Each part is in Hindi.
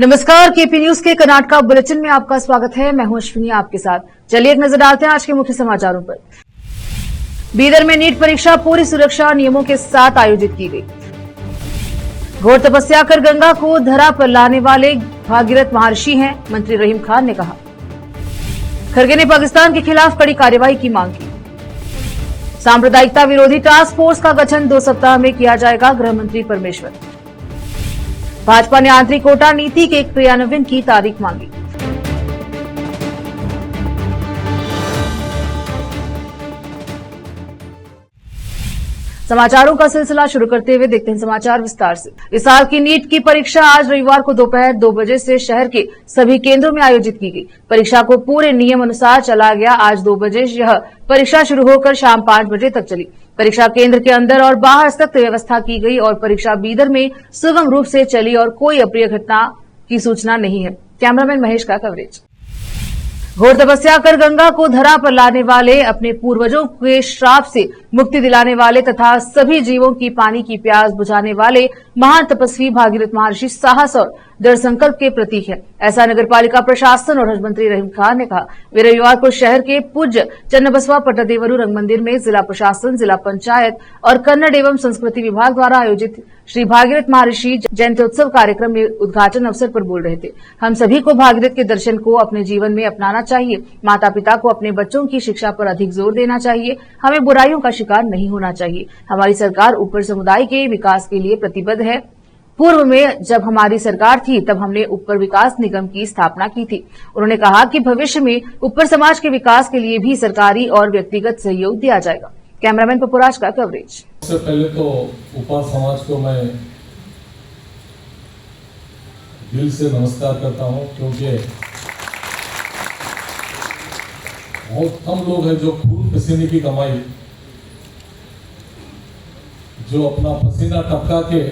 नमस्कार, केपी न्यूज के कर्नाटका बुलेटिन में आपका स्वागत है। मैं हूं अश्विनी आपके साथ। चलिए एक नजर डालते हैं आज के मुख्य समाचारों पर। बीदर में नीट परीक्षा पूरी सुरक्षा नियमों के साथ आयोजित की गई। घोर तपस्या कर गंगा को धरा पर लाने वाले भागीरथ महर्षि हैं, मंत्री रहीम खान ने कहा। खरगे ने पाकिस्तान के खिलाफ कड़ी कार्रवाई की मांग की। सांप्रदायिकता विरोधी टास्क फोर्स का गठन 2 सप्ताह में किया जाएगा, गृह मंत्री परमेश्वर। भाजपा ने आंतरिक कोटा नीति के क्रियान्वयन की तारीख मांगी। समाचारों का सिलसिला शुरू करते हुए देखते हैं समाचार विस्तार से। इस साल की नीट की परीक्षा आज रविवार को दोपहर 2 बजे से शहर के सभी केंद्रों में आयोजित की गई। परीक्षा को पूरे नियम अनुसार चला गया। आज 2 बजे यह परीक्षा शुरू होकर शाम 5 बजे तक चली। परीक्षा केंद्र के अंदर और बाहर सख्त व्यवस्था की गई और परीक्षा बीदर में सुगम रूप से चली और कोई अप्रिय घटना की सूचना नहीं है। कैमरामैन महेश का कवरेज। घोर तपस्या कर गंगा को धरा पर लाने वाले, अपने पूर्वजों के श्राप से मुक्ति दिलाने वाले तथा सभी जीवों की पानी की प्यास बुझाने वाले महान तपस्वी भागीरथ महर्षि साहस और दृढ़ संकल्प के प्रतीक है, ऐसा नगरपालिका प्रशासन और हज मंत्री रहीम खान ने कहा। वे रविवार को शहर के पूज्य चन्नबसवा पट्टादेवरू रंग मंदिर में जिला प्रशासन, जिला पंचायत और कन्नड़ एवं संस्कृति विभाग द्वारा आयोजित श्री भागीरथ महर्षि जयंत्योत्सव कार्यक्रम में उद्घाटन अवसर पर बोल रहे थे। हम सभी को भागीरथ के दर्शन को अपने जीवन में अपनाना चाहिए। माता पिता को अपने बच्चों की शिक्षा पर अधिक जोर देना चाहिए। हमें बुराइयों का शिकार नहीं होना चाहिए। हमारी सरकार ऊपर समुदाय के विकास के लिए प्रतिबद्ध है। पूर्व में जब हमारी सरकार थी तब हमने ऊपर विकास निगम की स्थापना की थी। उन्होंने कहा कि भविष्य में ऊपर समाज के विकास के लिए भी सरकारी और व्यक्तिगत सहयोग दिया जाएगा। कैमरामैन पपुराज का कवरेज। सबसे पहले तो ऊपर समाज को मैं दिल से नमस्कार करता हूं, क्योंकि बहुत कम लोग हैं जो खून पसीने की कमाई, जो अपना पसीना टपका के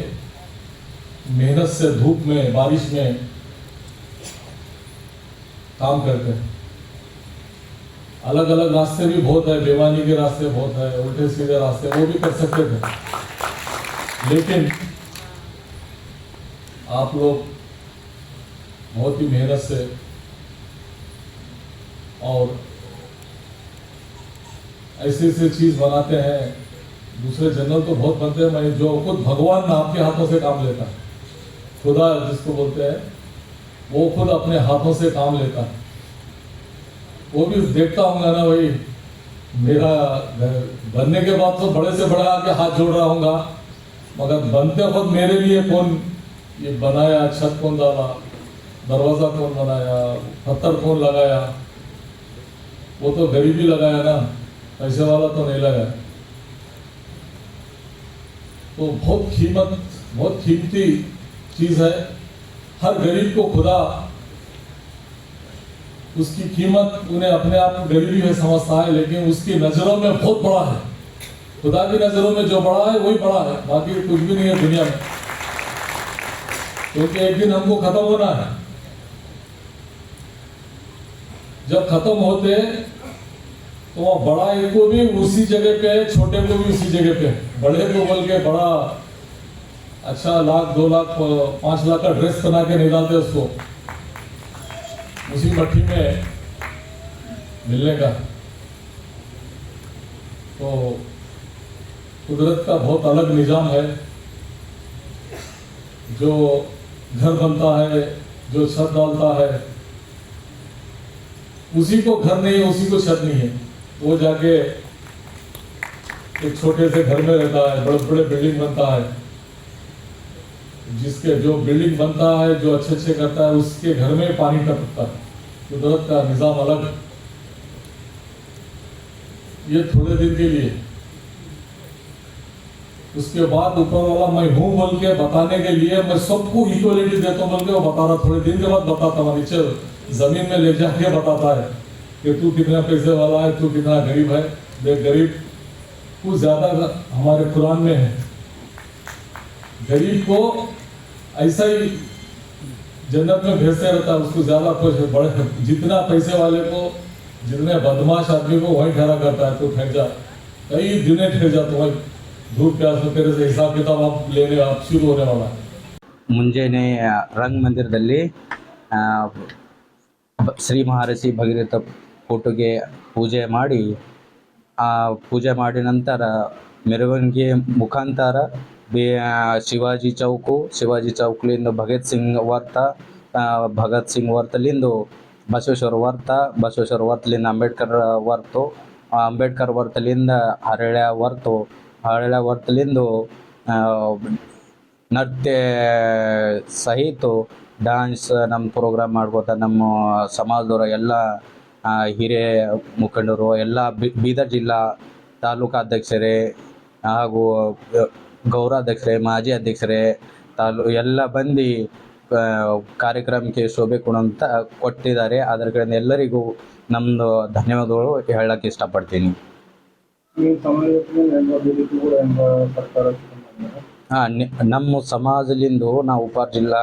मेहनत से धूप में बारिश में काम करते हैं। अलग अलग रास्ते भी बहुत है, बेईमानी के रास्ते बहुत है, उल्टे सीधे रास्ते वो भी कर सकते थे, लेकिन आप लोग बहुत ही मेहनत से और ऐसी ऐसी चीज बनाते हैं। दूसरे जनरल तो बहुत बनते हैं, मैं जो खुद भगवान आपके हाथों से काम लेता है, खुदा जिसको बोलते हैं, वो खुद अपने हाथों से काम लेता है। वो भी देखता हूँ ना भाई, मेरा बनने के बाद तो बड़े से बड़ा आके हाथ जोड़ रहा हूँगा, मगर बनते खुद मेरे लिए कौन ये बनाया, छत कौन डाला, दरवाजा कौन बनाया, पत्थर कौन लगाया, वो तो गरीबी लगाया ना, पैसे वाला तो नहीं लगाया। तो बहुत कीमती चीज है। हर गरीब को खुदा उसकी कीमत उन्हें अपने आप गरीबी में समझता है, लेकिन उसकी नजरों में बहुत बड़ा है। खुदा की नजरों में जो बड़ा है वही बड़ा है, बाकी कुछ भी नहीं है दुनिया में, क्योंकि एक दिन हमको खत्म होना है। जब खत्म होते तो वह बड़ा एक को भी उसी जगह पे है, छोटे को भी उसी जगह पे है। बड़े को बोल के बड़ा अच्छा 1 लाख 2 लाख 5 लाख का ड्रेस बना के नहीं डालते उसको, उसी मट्टी में मिलने का। तो कुदरत का बहुत अलग निजाम है। जो घर बनता है, जो छत डालता है, उसी को घर नहीं है, उसी को छत नहीं है। वो जाके एक छोटे से घर में रहता है, बड़े बड़े बिल्डिंग बनता है। जिसके जो बिल्डिंग बनता है, जो अच्छे अच्छे करता है, उसके घर में पानी टपकता है। कुदरत का निजाम अलग है। ये थोड़े दिन के लिए, उसके बाद ऊपर वाला मैं हूं बोल के बताने के लिए मैं सबको इक्वलिटी देता हूं बोल के वो बता रहा। थोड़े दिन के बाद बताता हूं, नीचे जमीन में ले जाके बताता है कि तू कितना पैसे वाला है, तू कितना गरीब है। देख, गरीब कुछ ज्यादा हमारे कुरान में है। गरीब को ऐसा ही जन्नत में भेजते रहता है, उसको ज्यादा कुछ बड़े, जितना पैसे वाले को, जितने बदमाश आदमी को वही ठहरा करता है। तो ठहर जा, कई दिन ठहर जा, तो वही धूप प्यास में तेरे से हिसाब किताब आप लेने आप शुरू होने वाला है। ಮುಂಜಾನೆ ರಂಗಮಂದಿರದಲ್ಲಿ ಶ್ರೀ ಮಹರ್ಷಿ ಭಗೀರಥ ಫೋಟೋಗೆ ಪೂಜೆ ಮಾಡಿ ಪೂಜೆ ಮಾಡಿದ ನಂತರ ಮೆರವಣಿಗೆ ಮುಖಾಂತರ ಶಿವಾಜಿ ಚೌಕ್ಲಿಂದ ಭಗತ್ ಸಿಂಗ್ ವರ್ತಲಿಂದು ಬಸವೇಶ್ವರ ವರ್ತಲಿಂದ ಅಂಬೇಡ್ಕರ್ ವರ್ತಲಿಂದ ಹರಳ್ಯ ವರ್ತಲಿಂದು ನೃತ್ಯ ಸಹಿತ ಡ್ಯಾನ್ಸ್ ನಮ್ಮ ಪ್ರೋಗ್ರಾಮ್ ಮಾಡ್ಕೋತ ನಮ್ಮ ಸಮಾಜದವರ ಎಲ್ಲ ಹಿರಿಯ ಮುಖಂಡರು ಎಲ್ಲ ಬೀದರ್ ಜಿಲ್ಲಾ ತಾಲೂಕು ಅಧ್ಯಕ್ಷರೇ ಹಾಗೂ ಗೌರವಾಧ್ಯಕ್ಷರೇ ಮಾಜಿ ಅಧ್ಯಕ್ಷರೇ ಎಲ್ಲ ಬಂದು ಕಾರ್ಯಕ್ರಮಕ್ಕೆ ಶೋಭೆ ಕೊಟ್ಟಿದ್ದಾರೆ. ಅದರ ಕಡೆಯಿಂದ ಎಲ್ಲರಿಗೂ ನಮ್ಮದು ಧನ್ಯವಾದಗಳು ಹೇಳಕ್ಕೆ ಇಷ್ಟಪಡ್ತೀನಿ. ನಮ್ಮ ಸಮಾಜಲಿಂದು ನಾವು ಉಪಾರ ಜಿಲ್ಲಾ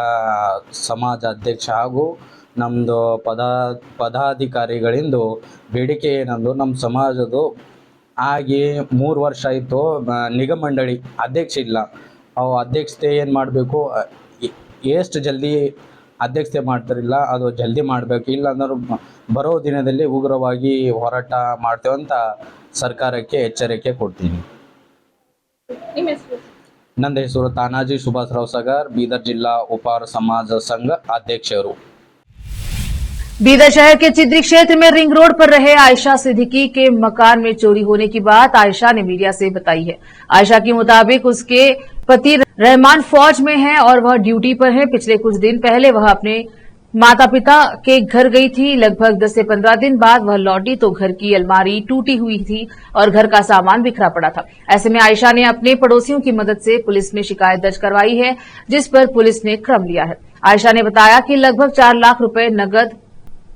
ಸಮಾಜ ಅಧ್ಯಕ್ಷ ಹಾಗೂ ನಮ್ಮದು ಪದಾಧಿಕಾರಿಗಳಿಂದು ಬೇಡಿಕೆ ಏನಂದು ನಮ್ಮ ಸಮಾಜದ್ದು ಆಗಿ 3 ವರ್ಷ ಆಯಿತು. ನಿಗಮ ಮಂಡಳಿ ಅಧ್ಯಕ್ಷ ಇಲ್ಲ. ಅವು ಅಧ್ಯಕ್ಷತೆ ಏನು ಮಾಡಬೇಕು, ಎಷ್ಟು ಜಲ್ದಿ ಅಧ್ಯಕ್ಷತೆ ಮಾಡ್ತಾರಿಲ್ಲ, ಅದು ಜಲ್ದಿ ಮಾಡಬೇಕು. ಇಲ್ಲ ಅಂದ್ರೆ ಬರೋ ದಿನದಲ್ಲಿ ಉಗ್ರವಾಗಿ ಹೋರಾಟ ಮಾಡ್ತೇವಂತ ಸರ್ಕಾರಕ್ಕೆ ಎಚ್ಚರಿಕೆ ಕೊಡ್ತೀನಿ. ನನ್ನ ಹೆಸರು ತಾನಾಜಿ ಸುಭಾಷರಾವ್ ಸಗಾರ್, ಬೀದರ್ जिला उपार समाज संघ अध्यक्षರು. बीदर शहर के चिद्री क्षेत्र में रिंग रोड पर रहे आयशा सिद्दीकी के मकान में चोरी होने की बात आयशा ने मीडिया से बताई है. आयशा के मुताबिक उसके पति रहमान फौज में हैं और वह ड्यूटी पर हैं. पिछले कुछ दिन पहले वह अपने माता पिता के घर गई थी. लगभग 10 से 15 दिन बाद वह लौटी तो घर की अलमारी टूटी हुई थी और घर का सामान बिखरा पड़ा था. ऐसे में आयशा ने अपने पड़ोसियों की मदद से पुलिस में शिकायत दर्ज करवाई है, जिस पर पुलिस ने क्रम लिया है. आयशा ने बताया कि लगभग 4 लाख रुपए नगद,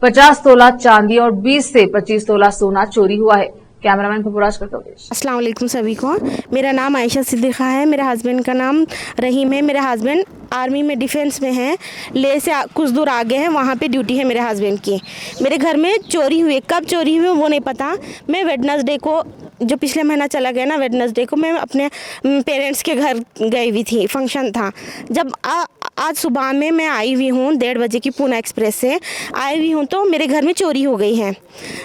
50 तोला चांदी और 20 से 25 तोला सोना चोरी हुआ है. कैमरामैन पपुराज का कवरेज. अस्सलाम वालेकुम सभी को. मेरा नाम आयशा सिद्दीका है. मेरे हस्बैंड का नाम रहीम है. मेरे हस्बैंड आर्मी में डिफेंस में हैं. ले से कुछ दूर आगे है, वहाँ पे ड्यूटी है मेरे हस्बैंड की. मेरे घर में चोरी हुई, कब चोरी हुई वो नहीं पता. मैं वेडनेसडे को, जो पिछले महीना चला गया ना, वेडनेसडे को मैं अपने पेरेंट्स के घर गई हुई थी, फंक्शन था. जब आज सुबह में मैं आई हुई हूँ 1:30 बजे की पूना एक्सप्रेस से आई हुई हूँ, तो मेरे घर में चोरी हो गई है.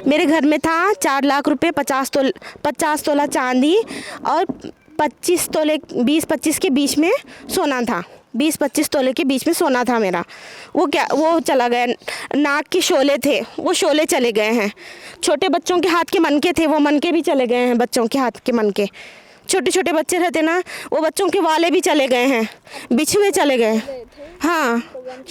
मेरे घर में था 4 लाख रुपए, 50 तोला चांदी और 25 तोले 20-25 के बीच में सोना था. 20-25 तोले के बीच में सोना था मेरा. वो चला गया. नाक के शोले थे, वो शोले चले गए हैं. छोटे बच्चों के हाथ के मनके थे, वो मनके भी चले गए हैं. बच्चों के हाथ के मनके, छोटे छोटे बच्चे रहते ना, वो बच्चों के वाले भी चले गए हैं. बिछुए चले गए. हाँ,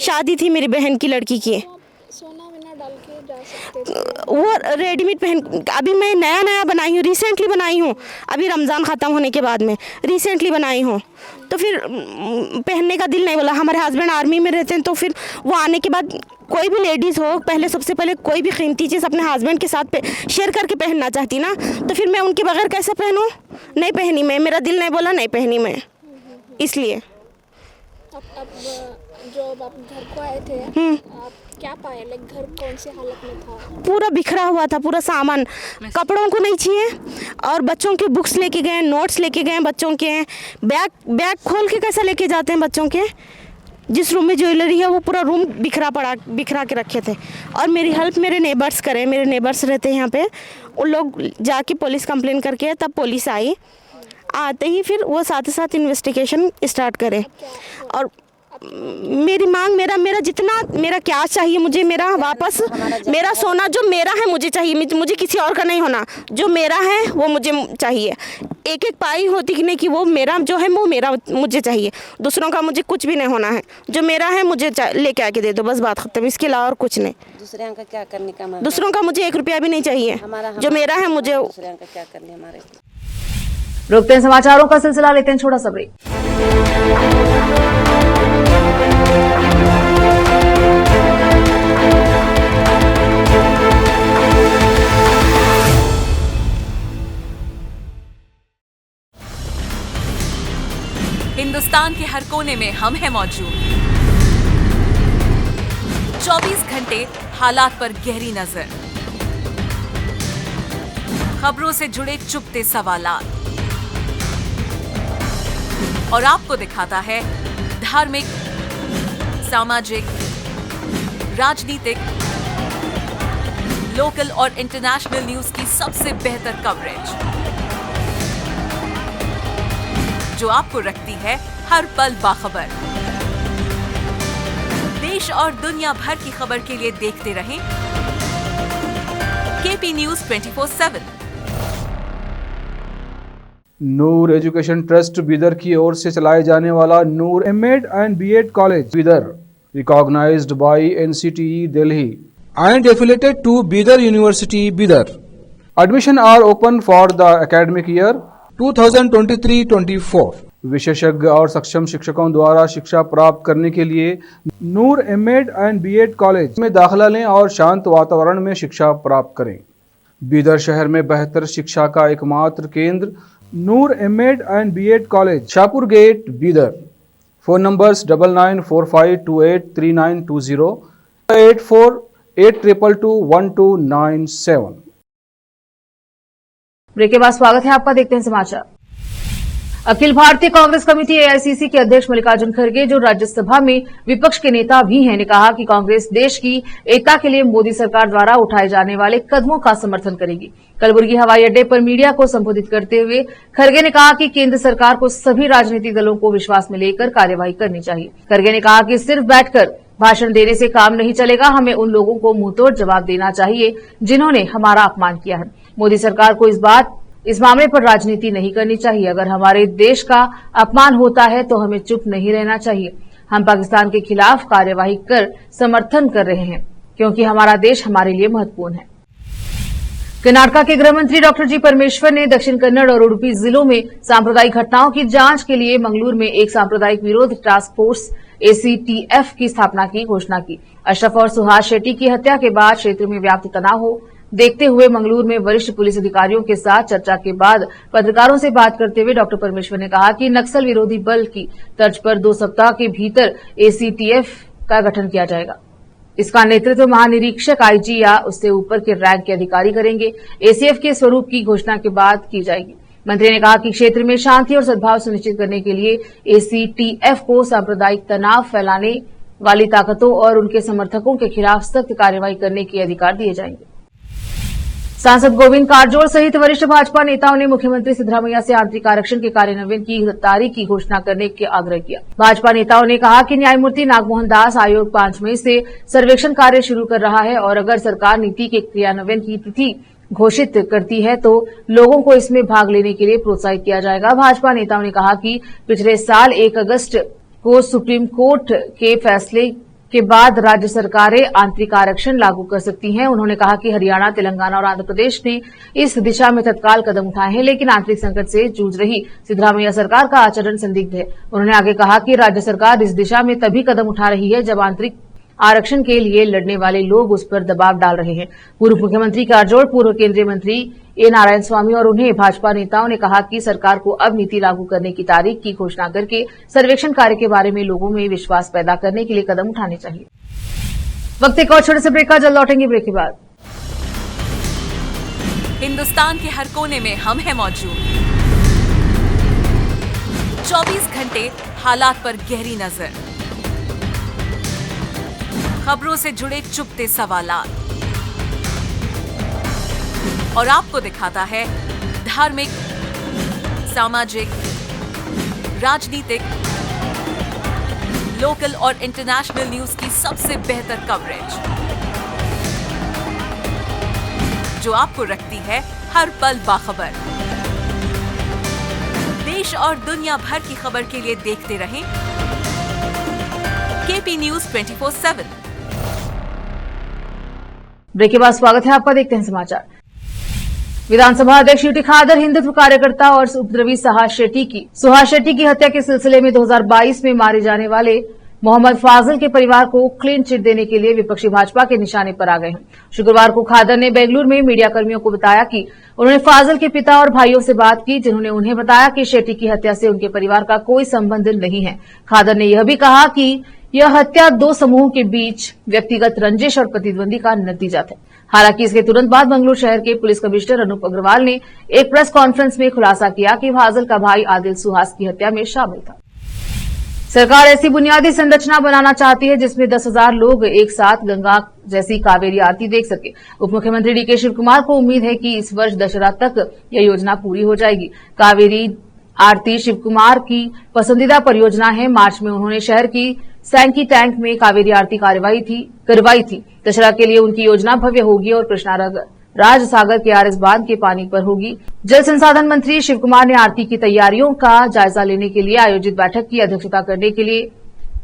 शादी थी मेरी बहन की लड़की की. सोना में ना डाल के जा सकते थे. वो रेडीमेड पहन, अभी मैं नया बनाई हूँ, रिसेंटली बनाई हूँ. अभी रमज़ान ख़त्म होने के बाद में रिसेंटली बनाई हूँ. तो फिर पहनने का दिल नहीं बोला. हमारे हस्बैंड आर्मी में रहते हैं, तो फिर वो आने के बाद कोई भी लेडीज़ हो, पहले सबसे पहले कोई भी कीमती चीज़ अपने हस्बैंड के साथ शेयर करके पहनना चाहती ना. तो फिर मैं उनके बगैर कैसे पहनूँ? नहीं पहनी मैं, मेरा दिल नहीं बोला, नहीं पहनी मैं. इसलिए अब जब आप घर को आए थे, आप क्या पाए? लाइक घर कौन से हालत में था? पूरा बिखरा हुआ था, पूरा सामान. कपड़ों को नहीं चाहिए, और बच्चों के बुक्स लेके गए, नोट्स लेके गए बच्चों के. बैग खोल के कैसे लेके जाते हैं बच्चों के? जिस रूम में ज्वेलरी है वो पूरा रूम बिखरा के रखे थे. और मेरी हेल्प मेरे नेबर्स करे. मेरे नेबर्स रहते हैं यहाँ पे. उन लोग जाके पुलिस कंप्लेन करके, तब पुलिस आई. आते ही फिर वो साथ ही साथ इन्वेस्टिगेशन स्टार्ट करे. और मेरी मांग, मेरा जितना, मेरा क्या चाहिए मुझे, मेरा वापस, मेरा सोना जो मेरा है मुझे चाहिए. मुझे किसी और का नहीं होना. जो मेरा है वो मुझे चाहिए. एक पाई होती कि नहीं, कि वो मेरा जो है वो मेरा मुझे चाहिए. दूसरों का मुझे कुछ भी नहीं होना है. जो मेरा है मुझे लेके आके दे दो, बस बात खत्म. इसके अलावा और कुछ नहीं. दूसरे का क्या करने का? दूसरों का मुझे 1 रुपया भी नहीं चाहिए. जो मेरा है मुझे. दूसरे का क्या करने हमारे. रोकते हैं समाचारों का सिलसिला, लेते हैं छोटा सा ब्रेक. हिंदुस्तान के हर कोने में हम हैं मौजूद. 24 घंटे हालात पर गहरी नजर, खबरों से जुड़े चुपते सवालात, और आपको दिखाता है धार्मिक, सामाजिक, राजनीतिक, लोकल और इंटरनेशनल न्यूज की सबसे बेहतर कवरेज, जो आपको रखती है हर पल बाखबर। देश और दुनिया भर की खबर के लिए देखते रहें KP News 24/7। Noor education trust Bidar की ओर से चलाए जाने वाला Noor MEd and BEd college Bidar, recognised by NCTE Delhi and affiliated to Bidar University, Bidar. Admission are open for the academic year 2023-24. विशेषज्ञ और सक्षम शिक्षकों द्वारा शिक्षा प्राप्त करने के लिए नूर एमएड एंड बीएड कॉलेज में दाखिला लें और शांत वातावरण में शिक्षा प्राप्त करें। बीदर शहर में बेहतर शिक्षा का एकमात्र केंद्र Noor MEd and BEd college, Shahpur gate, Bidar. Phone numbers 9945283920, 8482221297। Break के बाद स्वागत है आपका, देखते हैं समाचार। अखिल भारतीय कांग्रेस कमेटी एआईसीसी के अध्यक्ष मल्लिकार्जुन खड़गे, जो राज्यसभा में विपक्ष के नेता भी हैं, ने कहा कि कांग्रेस देश की एकता के लिए मोदी सरकार द्वारा उठाए जाने वाले कदमों का समर्थन करेगी। कलबुर्गी हवाई अड्डे पर मीडिया को संबोधित करते हुए खड़गे ने कहा कि केंद्र सरकार को सभी राजनीतिक दलों को विश्वास में लेकर कार्यवाही करनी चाहिए। खड़गे ने कहा कि सिर्फ बैठकर भाषण देने से काम नहीं चलेगा, हमें उन लोगों को मुंहतोड़ जवाब देना चाहिए जिन्होंने हमारा अपमान किया है। मोदी सरकार को इस मामले पर राजनीति नहीं करनी चाहिए। अगर हमारे देश का अपमान होता है तो हमें चुप नहीं रहना चाहिए। हम पाकिस्तान के खिलाफ कार्यवाही कर समर्थन कर रहे हैं, क्योंकि हमारा देश हमारे लिए महत्वपूर्ण है। कर्नाटक के गृह मंत्री डॉक्टर जी परमेश्वर ने दक्षिण कन्नड़ और उडुपी जिलों में सांप्रदायिक घटनाओं की जांच के लिए मंगलूर में एक सांप्रदायिक विरोध टास्क फोर्स ACTF की स्थापना की घोषणा की। अशरफ और सुहास शेट्टी की हत्या के बाद क्षेत्र में व्याप्त तनाव हो देखते हुए मंगलूर में वरिष्ठ पुलिस अधिकारियों के साथ चर्चा के बाद पत्रकारों से बात करते हुए डॉक्टर परमेश्वर ने कहा कि नक्सल विरोधी बल की तर्ज पर 2 सप्ताह के भीतर ACTF का गठन किया जाएगा। इसका नेतृत्व महानिरीक्षक IG या उससे ऊपर के रैंक के अधिकारी करेंगे। ACF के स्वरूप की घोषणा के बाद की जाएगी। मंत्री ने कहा कि क्षेत्र में शांति और सद्भाव सुनिश्चित करने के लिए ACTF को सांप्रदायिक तनाव फैलाने वाली ताकतों और उनके समर्थकों के खिलाफ सख्त कार्रवाई करने के अधिकार दिए जाएंगे। सांसद गोविंद कारजोल सहित वरिष्ठ भाजपा नेताओं ने मुख्यमंत्री सिद्धरामैया से आंतरिक आरक्षण के कार्यान्वयन की तारीख की घोषणा करने के आग्रह किया। भाजपा नेताओं ने कहा कि न्यायमूर्ति नागमोहन दास आयोग 5 मई से सर्वेक्षण कार्य शुरू कर रहा है और अगर सरकार नीति के क्रियान्वयन की तिथि घोषित करती है तो लोगों को इसमें भाग लेने के लिए प्रोत्साहित किया जाएगा। भाजपा नेताओं ने कहा कि पिछले साल 1 अगस्त को सुप्रीम कोर्ट के फैसले के बाद राज्य सरकारें आंतरिक आरक्षण लागू कर सकती हैं। उन्होंने कहा कि हरियाणा, तेलंगाना और आंध्र प्रदेश ने इस दिशा में तत्काल कदम उठाए हैं, लेकिन आंतरिक संकट से जूझ रही सिद्धरामैया सरकार का आचरण संदिग्ध है। उन्होंने आगे कहा कि राज्य सरकार इस दिशा में तभी कदम उठा रही है जब आंतरिक आरक्षण के लिए लड़ने वाले लोग उस पर दबाव डाल रहे हैं। पूर्व मुख्यमंत्री कारजोल, पूर्व केंद्रीय मंत्री ए नारायण स्वामी और उन्हें भाजपा नेताओं ने कहा कि सरकार को अब नीति लागू करने की तारीख की घोषणा करके सर्वेक्षण कार्य के बारे में लोगों में विश्वास पैदा करने के लिए कदम उठाने चाहिए। वक्त एक और छोटे से ब्रेक का, जल्द लौटेंगे ब्रेक के बाद। हिंदुस्तान के हर कोने में हम हैं मौजूद। 24 घंटे हालात पर गहरी नजर, खबरों से जुड़े चुपते सवालात और आपको दिखाता है धार्मिक, सामाजिक, राजनीतिक, लोकल और इंटरनेशनल न्यूज की सबसे बेहतर कवरेज, जो आपको रखती है हर पल बाखबर। देश और दुनिया भर की खबर के लिए देखते रहें केपी न्यूज 24/7। ब्रेक के बाद स्वागत है आपका, देखते हैं समाचार। विधानसभा अध्यक्ष यूटी खादर हिंदुत्व कार्यकर्ता और उपद्रवी सुहास शेट्टी की हत्या के सिलसिले में 2022 में मारे जाने वाले मोहम्मद फाजिल के परिवार को क्लीन चिट देने के लिए विपक्षी भाजपा के निशाने पर आ गए हैं। शुक्रवार को खादर ने बेंगलुरु में मीडिया कर्मियों को बताया कि उन्होंने फाजिल के पिता और भाइयों से बात की, जिन्होंने उन्हें बताया कि शेट्टी की हत्या से उनके परिवार का कोई संबंध नहीं है। खादर ने यह भी कहा कि यह हत्या 2 समूहों के बीच व्यक्तिगत रंजिश और प्रतिद्वंदी का नतीजा था। हालांकि इसके तुरंत बाद बेंगलुरु शहर के पुलिस कमिश्नर अनूप अग्रवाल ने एक प्रेस कॉन्फ्रेंस में खुलासा किया कि फाजिल का भाई आदिल सुहास की हत्या में शामिल था। सरकार ऐसी बुनियादी संरचना बनाना चाहती है जिसमें 10,000 लोग एक साथ गंगा जैसी कावेरी आरती देख सके। उप मुख्यमंत्री डीके शिव कुमार को उम्मीद है कि इस वर्ष दशहरा तक यह योजना पूरी हो जाएगी। कावेरी आरती शिव कुमार की पसंदीदा परियोजना है। मार्च में उन्होंने शहर की सैंकी टैंक में कावेरी आरती करवाई थी। दशहरा के लिए उनकी योजना भव्य होगी और कृष्णा राज सागर के आरएस बांध के पानी पर होगी। जल संसाधन मंत्री शिव कुमार ने आरती की तैयारियों का जायजा लेने के लिए आयोजित बैठक की अध्यक्षता करने के लिए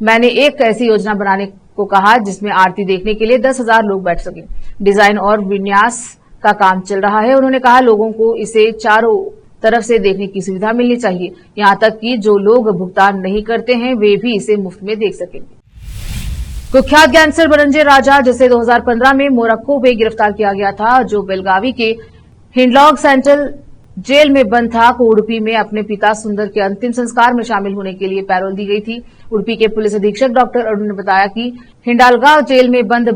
मैंने एक ऐसी योजना बनाने को कहा जिसमें आरती देखने के लिए 10,000 लोग बैठ सकें। डिजाइन और विन्यास का काम चल रहा है। उन्होंने कहा लोगों को इसे चारों तरफ से देखने की सुविधा मिलनी चाहिए, यहां तक कि जो लोग भुगतान नहीं करते हैं वे भी इसे मुफ्त में देख सकेंगे। कुख्यात गैंगस्टर बनंजय राजा, जिसे 2015 में मोरक्को में गिरफ्तार किया गया था, जो बेलगावी के हिंडलॉग सेंट्रल जेल में बंद था, को उडुपी में अपने पिता सुंदर के अंतिम संस्कार में शामिल होने के लिए पैरोल दी गई थी। उडुपी के पुलिस अधीक्षक डॉक्टर अरुण ने बताया कि हिंडालगा जेल में बंद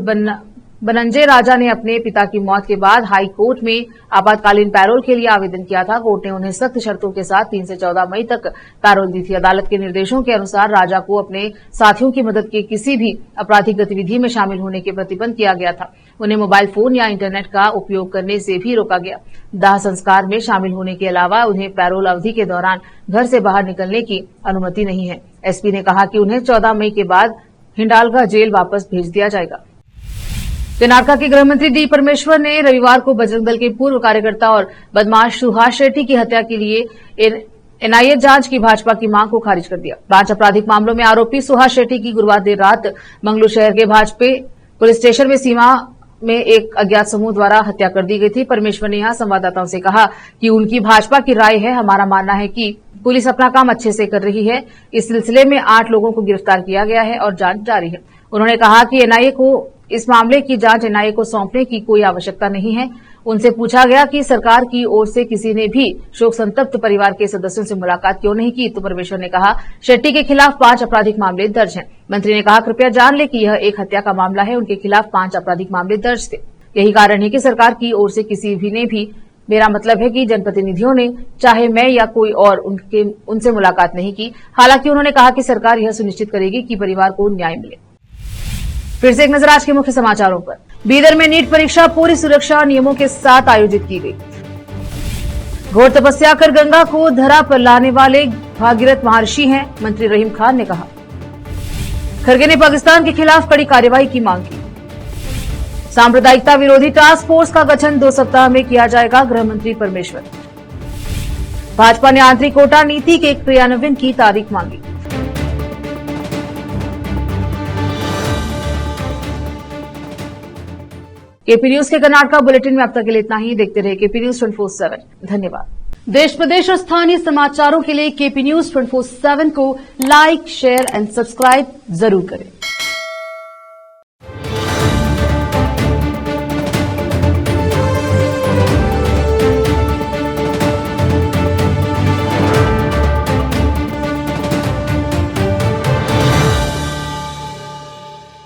बनंजय राजा ने अपने पिता की मौत के बाद हाई कोर्ट में आपातकालीन पैरोल के लिए आवेदन किया था। कोर्ट ने उन्हें सख्त शर्तों के साथ 3 से 14 मई तक पैरोल दी थी। अदालत के निर्देशों के अनुसार राजा को अपने साथियों की मदद के किसी भी आपराधिक गतिविधि में शामिल होने के प्रतिबंध किया गया था। उन्हें मोबाइल फोन या इंटरनेट का उपयोग करने से भी रोका गया। दाह संस्कार में शामिल होने के अलावा उन्हें पैरोल अवधि के दौरान घर से बाहर निकलने की अनुमति नहीं है। एसपी ने कहा कि उन्हें 14 मई के बाद हिंडालगा जेल वापस भेज दिया जाएगा। कर्नाटक के गृह मंत्री डी परमेश्वर ने रविवार को बजरंग दल के पूर्व कार्यकर्ता और बदमाश सुहास शेट्टी की हत्या के लिए एनआईए जांच की भाजपा की मांग को खारिज कर दिया। 5 आपराधिक मामलों में आरोपी सुहास शेट्टी की गुरुवार देर रात मंगलू शहर के भाजपा पुलिस स्टेशन में सीमा में एक अज्ञात समूह द्वारा हत्या कर दी गई थी। परमेश्वर ने यहां संवाददाताओं से कहा कि उनकी भाजपा की राय है। हमारा मानना है कि पुलिस अपना काम अच्छे से कर रही है। इस सिलसिले में 8 लोगों को गिरफ्तार किया गया है और जांच जारी है। उन्होंने कहा कि एनआईए को इस मामले की जांच एनआईए को सौंपने की कोई आवश्यकता नहीं है। उनसे पूछा गया कि सरकार की ओर से किसी ने भी शोक संतप्त परिवार के सदस्यों से मुलाकात क्यों नहीं की, तो परमेश्वर ने कहा शेट्टी के खिलाफ 5 आपराधिक मामले दर्ज हैं। मंत्री ने कहा कृपया जान ले कि यह एक हत्या का मामला है। उनके खिलाफ 5 आपराधिक मामले दर्ज थे। यही कारण है कि सरकार की ओर से किसी भी ने भी, मेरा मतलब है कि जनप्रतिनिधियों ने, चाहे मैं या कोई और, उनसे मुलाकात नहीं की। हालांकि उन्होंने कहा कि सरकार यह सुनिश्चित करेगी कि परिवार को न्याय मिले। फिर से एक नजर आज के मुख्य समाचारों पर। बीदर में नीट परीक्षा पूरी सुरक्षा नियमों के साथ आयोजित की गई। घोर तपस्या कर गंगा को धरा पर लाने वाले भागीरथ महर्षि हैं, मंत्री रहीम खान ने कहा। खरगे ने पाकिस्तान के खिलाफ कड़ी कार्रवाई की मांग की। सांप्रदायिकता विरोधी टास्क फोर्स का गठन 2 सप्ताह में किया जाएगा, गृह मंत्री परमेश्वर। भाजपा ने आंतरिक कोटा नीति के क्रियान्वयन की तारीख मांगी। केपी न्यूज के कर्नाटक बुलेटिन में अब तक के लिए इतना ही। देखते रहे केपी न्यूज 24/7। धन्यवाद। देश प्रदेश और स्थानीय समाचारों के लिए केपी न्यूज 24/7 को लाइक, शेयर एंड सब्सक्राइब जरूर करें।